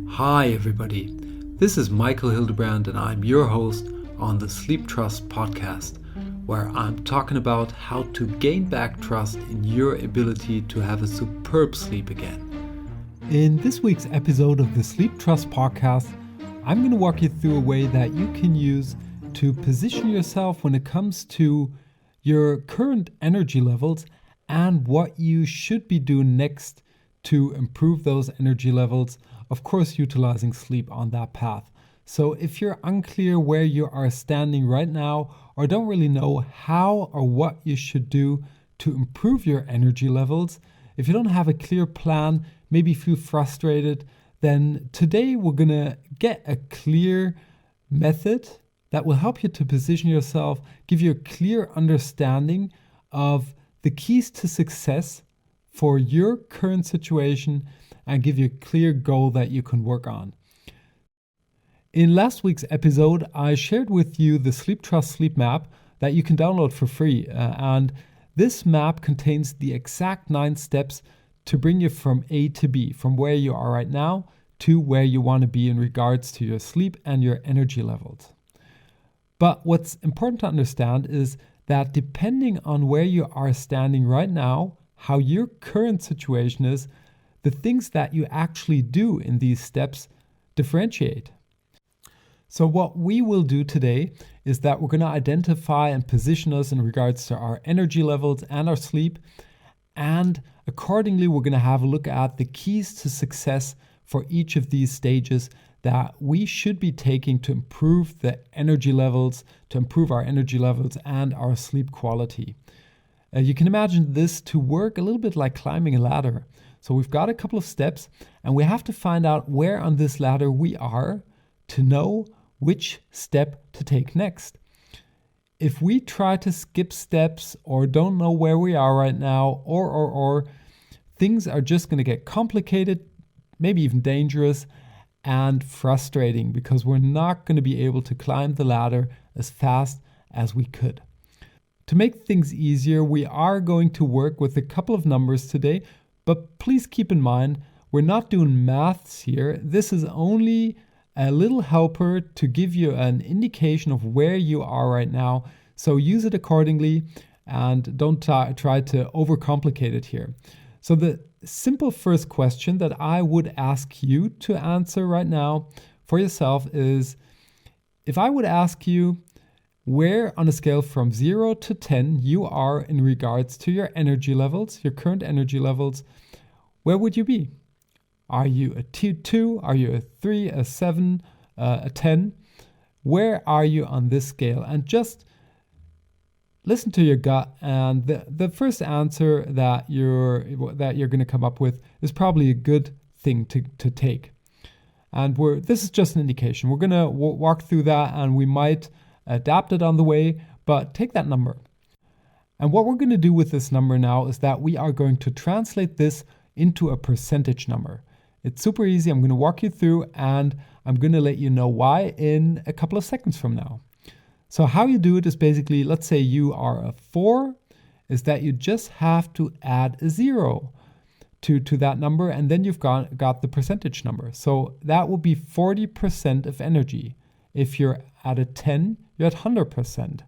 Hi everybody, this is Michael Hildebrandt and I'm your host on the Sleeptrust podcast, where I'm talking about how to gain back trust in your ability to have a superb sleep again. In this week's episode of the Sleeptrust podcast, I'm going to walk you through a way that you can use to position yourself when it comes to your current energy levels and what you should be doing next to improve those energy levels, of course utilizing sleep on that path. So if you're unclear where you are standing right now or don't really know how or what you should do to improve your energy levels, if you don't have a clear plan, maybe feel frustrated, then today we're going to get a clear method that will help you to position yourself, give you a clear understanding of the keys to success for your current situation and give you a clear goal that you can work on. In last week's episode, I shared with you the Sleeptrust Sleep Map that you can download for free. And this map contains the exact 9 steps to bring you from A to B, from where you are right now to where you want to be in regards to your sleep and your energy levels. But what's important to understand is that depending on where you are standing right now, how your current situation is, the things that you actually do in these steps differentiate. So what we will do today is that we're going to identify and position us in regards to our energy levels and our sleep. And accordingly, we're going to have a look at the keys to success for each of these stages that we should be taking to improve the energy levels, to improve our energy levels and our sleep quality. You can imagine this to work a little bit like climbing a ladder. So we've got a couple of steps and we have to find out where on this ladder we are to know which step to take next. If we try to skip steps or don't know where we are right now, or things are just going to get complicated, maybe even dangerous and frustrating because we're not going to be able to climb the ladder as fast as we could. To make things easier, we are going to work with a couple of numbers today, but please keep in mind, we're not doing maths here. This is only a little helper to give you an indication of where you are right now. So use it accordingly and don't try to overcomplicate it here. So the simple first question that I would ask you to answer right now for yourself is, if I would ask you where on a scale from 0 to 10 you are in regards to your energy levels, your current energy levels, where would you be? Are you a 2? Are you a 3, a 7, a 10? Where are you on this scale? And just listen to your gut, and the first answer that you're going to come up with is probably a good thing to take. And this is just an indication. We're going to walk through that, and we might adapt it on the way, but take that number. And what we're going to do with this number now is that we are going to translate this into a percentage number. It's super easy. I'm going to walk you through, and I'm going to let you know why in a couple of seconds from now. So how you do it is basically, let's say you are a 4, is that you just have to add a 0 to that number, and then you've got the percentage number. So that will be 40% of energy. If you're at a 10, you're at 100%.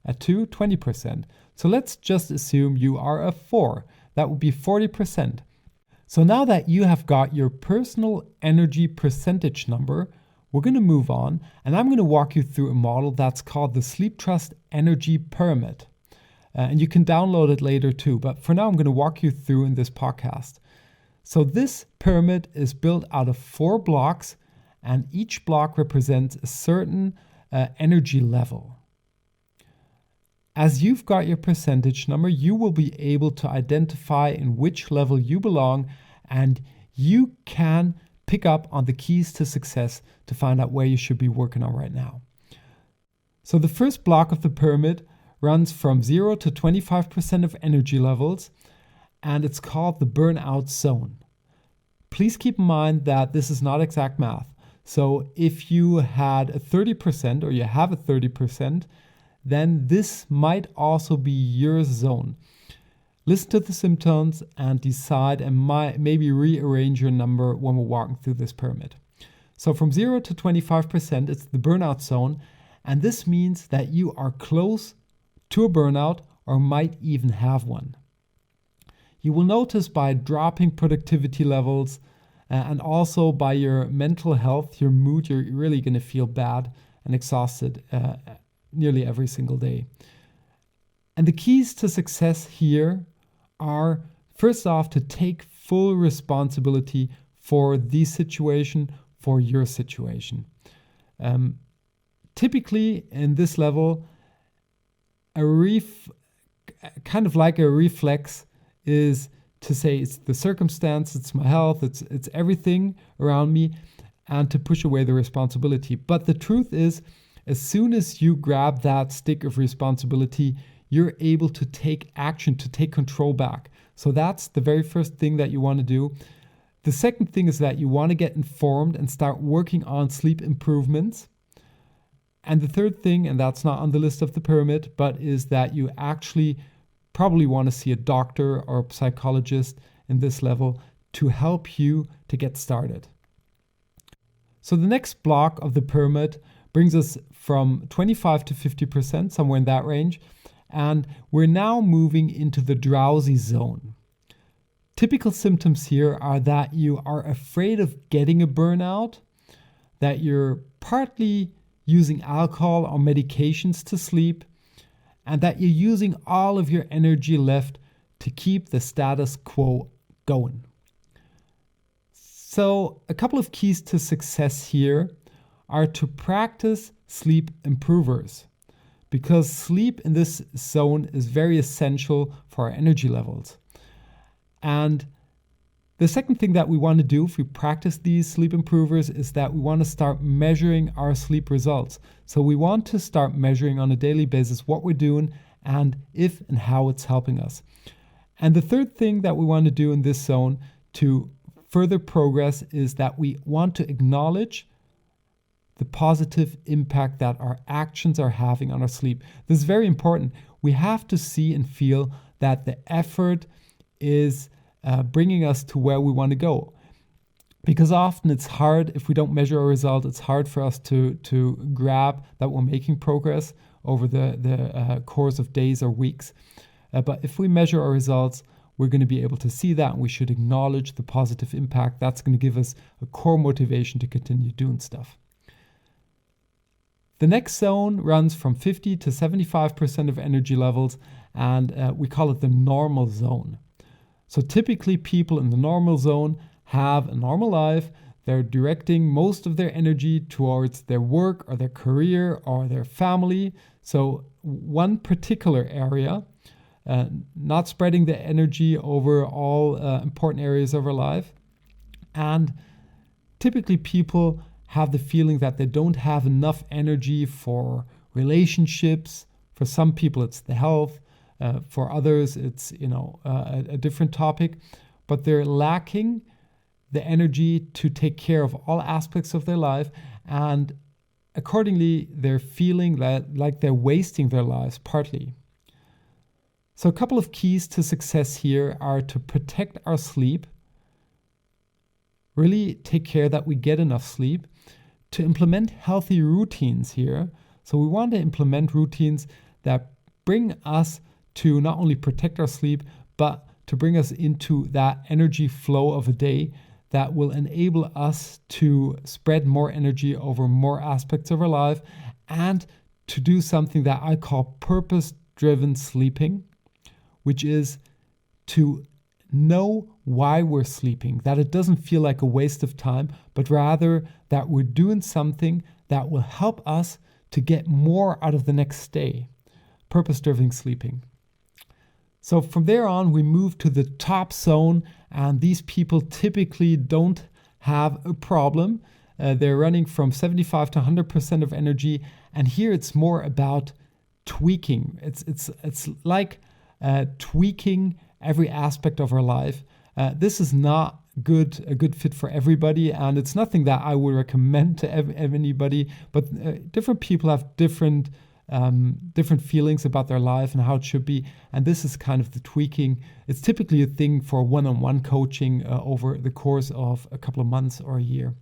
At 2, 20%. So let's just assume you are a 4. That would be 40%. So now that you have got your personal energy percentage number, we're going to move on, and I'm going to walk you through a model that's called the Sleeptrust Energy Pyramid. And you can download it later too, but for now I'm going to walk you through in this podcast. So this pyramid is built out of 4 blocks, and each block represents a certain energy level. As you've got your percentage number, you will be able to identify in which level you belong, and you can pick up on the keys to success to find out where you should be working on right now. So the first block of the pyramid runs from 0 to 25% of energy levels, and it's called the burnout zone. Please keep in mind that this is not exact math. So if you had a 30% or you have a 30%, then this might also be your zone. listen to the symptoms and decide and maybe rearrange your number when we're walking through this pyramid. So from 0 to 25%, it's the burnout zone. And this means that you are close to a burnout or might even have one. You will notice by dropping productivity levels and also by your mental health, your mood, you're really going to feel bad and exhausted nearly every single day. And the keys to success here are, first off, to take full responsibility for the situation, for your situation. Typically, in this level, kind of like a reflex is to say it's the circumstance, it's my health, it's everything around me, and to push away the responsibility. But the truth is, as soon as you grab that stick of responsibility, you're able to take action, to take control back. So that's the very first thing that you want to do. The second thing is that you want to get informed and start working on sleep improvements. And the third thing, and that's not on the list of the pyramid, but is that you actually probably want to see a doctor or a psychologist in this level to help you to get started. So the next block of the pyramid brings us from 25 to 50%, somewhere in that range. And we're now moving into the drowsy zone. Typical symptoms here are that you are afraid of getting a burnout, that you're partly using alcohol or medications to sleep, and that you're using all of your energy left to keep the status quo going. So a couple of keys to success here are to practice sleep improvers, because sleep in this zone is very essential for our energy levels. And the second thing that we want to do if we practice these sleep improvers is that we want to start measuring our sleep results. So we want to start measuring on a daily basis what we're doing and if and how it's helping us. And the third thing that we want to do in this zone to further progress is that we want to acknowledge the positive impact that our actions are having on our sleep. This is very important. We have to see and feel that the effort is bringing us to where we want to go. Because often it's hard, if we don't measure our result, it's hard for us to grab that we're making progress over the course of days or weeks. But if we measure our results, we're going to be able to see that, and we should acknowledge the positive impact. That's going to give us a core motivation to continue doing stuff. The next zone runs from 50 to 75% of energy levels, and we call it the normal zone. So typically people in the normal zone have a normal life. They're directing most of their energy towards their work or their career or their family. So one particular area, not spreading the energy over all important areas of our life. And typically people have the feeling that they don't have enough energy for relationships. For some people, it's the health. For others, it's a different topic. But they're lacking the energy to take care of all aspects of their life. And accordingly, they're feeling like they're wasting their lives partly. So a couple of keys to success here are to protect our sleep, really take care that we get enough sleep, to implement healthy routines here. So we want to implement routines that bring us to not only protect our sleep, but to bring us into that energy flow of a day that will enable us to spread more energy over more aspects of our life and to do something that I call purpose-driven sleeping, which is to know why we're sleeping, that it doesn't feel like a waste of time, but rather that we're doing something that will help us to get more out of the next day. Purpose-driven sleeping. So from there on, we move to the top zone, and these people typically don't have a problem. They're running from 75 to 100% of energy, and here it's more about tweaking. It's like tweaking every aspect of our life. This is not a good fit for everybody, and it's nothing that I would recommend to anybody, but different people have different different feelings about their life and how it should be. And this is kind of the tweaking. It's typically a thing for one-on-one coaching over the course of a couple of months or a year.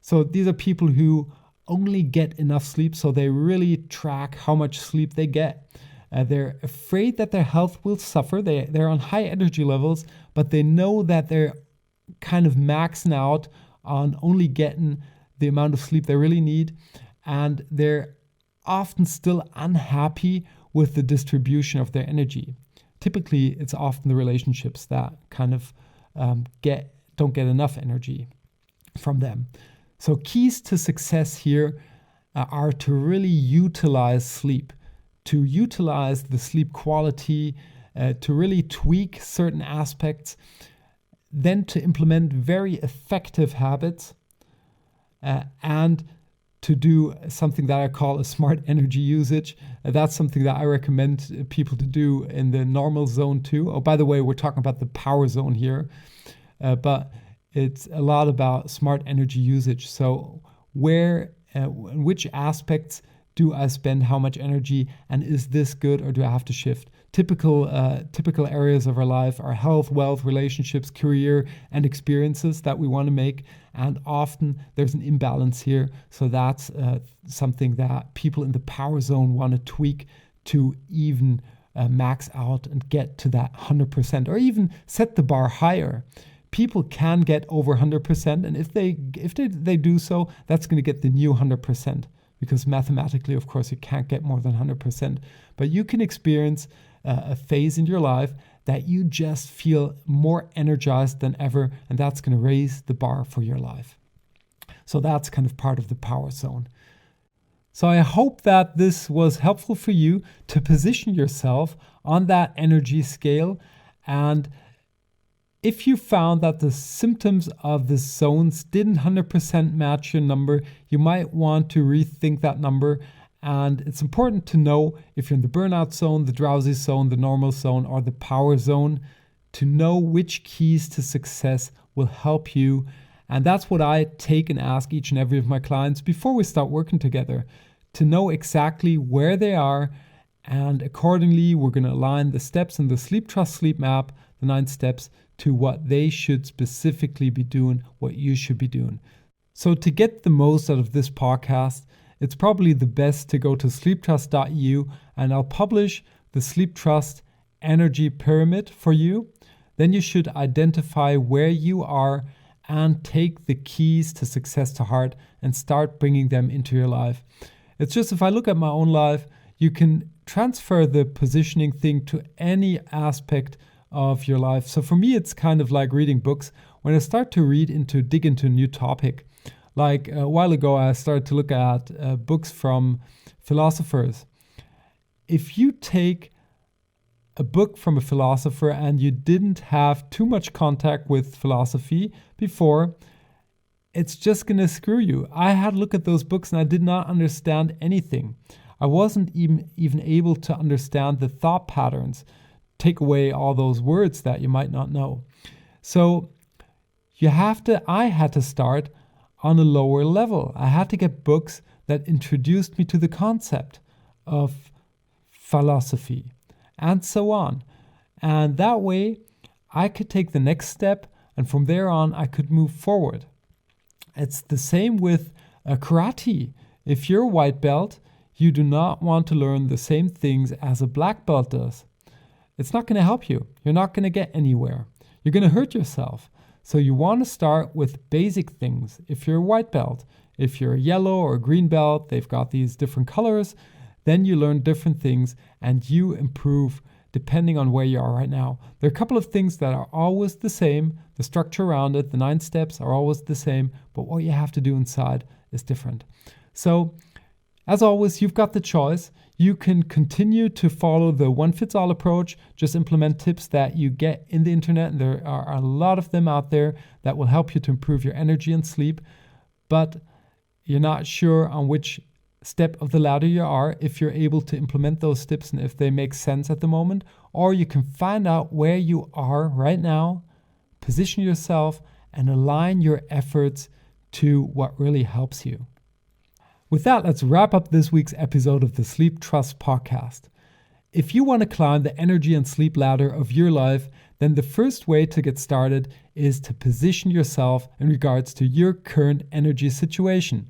So these are people who only get enough sleep, so they really track how much sleep they get. They're afraid that their health will suffer. They're on high energy levels, but they know that they're kind of maxing out on only getting the amount of sleep they really need. And they're often still unhappy with the distribution of their energy. Typically, it's often the relationships that kind of don't get enough energy from them. So keys to success here are to really utilize sleep, to utilize the sleep quality, to really tweak certain aspects, then to implement very effective habits, and to do something that I call a smart energy usage. That's something that I recommend people to do in the normal zone too. Oh, by the way, we're talking about the power zone here, but it's a lot about smart energy usage. So where, in which aspects do I spend how much energy, and is this good or do I have to shift? Typical areas of our life are health, wealth, relationships, career, and experiences that we want to make. And often there's an imbalance here. So that's something that people in the power zone want to tweak to even max out and get to that 100%, or even set the bar higher. People can get over 100%, and if they do so, that's going to get the new 100%. Because mathematically, of course, you can't get more than 100%. But you can experience a phase in your life that you just feel more energized than ever, and that's going to raise the bar for your life. So that's kind of part of the power zone. So I hope that this was helpful for you to position yourself on that energy scale. And if you found that the symptoms of the zones didn't 100% match your number, you might want to rethink that number. And it's important to know if you're in the burnout zone, the drowsy zone, the normal zone, or the power zone, to know which keys to success will help you. And that's what I take and ask each and every of my clients before we start working together, to know exactly where they are. And accordingly, we're going to align the steps in the Sleeptrust Sleep Map, the 9 steps, to what they should specifically be doing, what you should be doing. So to get the most out of this podcast, it's probably the best to go to sleeptrust.eu, and I'll publish the Sleeptrust Energy Pyramid for you. Then you should identify where you are and take the keys to success to heart and start bringing them into your life. It's just, if I look at my own life, you can transfer the positioning thing to any aspect of your life. So for me, it's kind of like reading books. When I start to dig into a new topic, like a while ago, I started to look at books from philosophers. If you take a book from a philosopher and you didn't have too much contact with philosophy before, it's just going to screw you. I had a look at those books and I did not understand anything. I wasn't even able to understand the thought patterns. Take away all those words that you might not know. So I had to start on a lower level. I had to get books that introduced me to the concept of philosophy and so on. And that way I could take the next step, and from there on I could move forward. It's the same with karate. If you're a white belt, you do not want to learn the same things as a black belt does. It's not going to help you. You're not going to get anywhere. You're going to hurt yourself. So you want to start with basic things. If you're a white belt, if you're a yellow or a green belt, they've got these different colors. Then you learn different things and you improve depending on where you are right now. There are a couple of things that are always the same. The structure around it, the 9 steps are always the same, but what you have to do inside is different. So as always, you've got the choice. You can continue to follow the one-fits-all approach, just implement tips that you get in the internet, and there are a lot of them out there that will help you to improve your energy and sleep, but you're not sure on which step of the ladder you are, if you're able to implement those steps and if they make sense at the moment, or you can find out where you are right now, position yourself, and align your efforts to what really helps you. With that, let's wrap up this week's episode of the Sleep Trust podcast. If you want to climb the energy and sleep ladder of your life, then the first way to get started is to position yourself in regards to your current energy situation.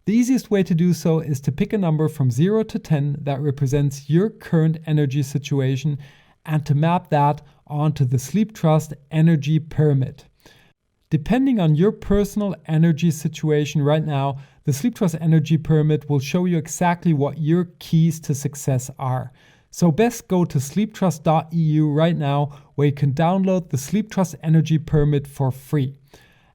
The easiest way to do so is to pick a number from 0 to 10 that represents your current energy situation and to map that onto the Sleeptrust Energy Pyramid. Depending on your personal energy situation right now, the Sleeptrust Energy Pyramid will show you exactly what your keys to success are. So best go to sleeptrust.eu right now, where you can download the Sleeptrust Energy Pyramid for free.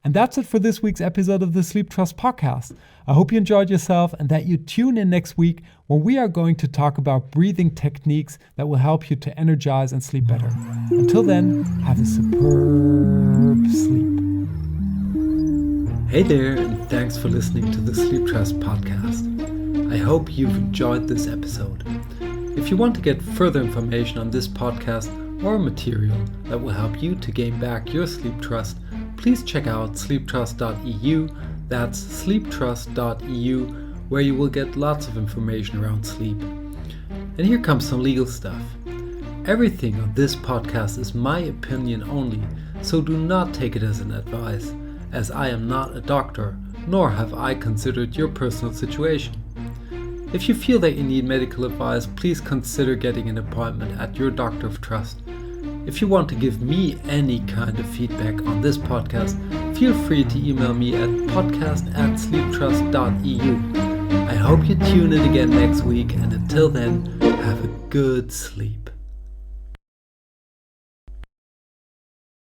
And that's it for this week's episode of the Sleep Trust podcast. I hope you enjoyed yourself and that you tune in next week when we are going to talk about breathing techniques that will help you to energize and sleep better. Until then, have a superb sleep. Hey there, and thanks for listening to the Sleep Trust podcast. I hope you've enjoyed this episode. If you want to get further information on this podcast or material that will help you to gain back your sleep trust, please check out sleeptrust.eu. That's sleeptrust.eu, where you will get lots of information around sleep. And here comes some legal stuff. Everything on this podcast is my opinion only, so do not take it as an advice, as I am not a doctor, nor have I considered your personal situation. If you feel that you need medical advice, please consider getting an appointment at your doctor of trust. If you want to give me any kind of feedback on this podcast, feel free to email me at podcast@sleeptrust.eu. I hope you tune in again next week, and until then, have a good sleep.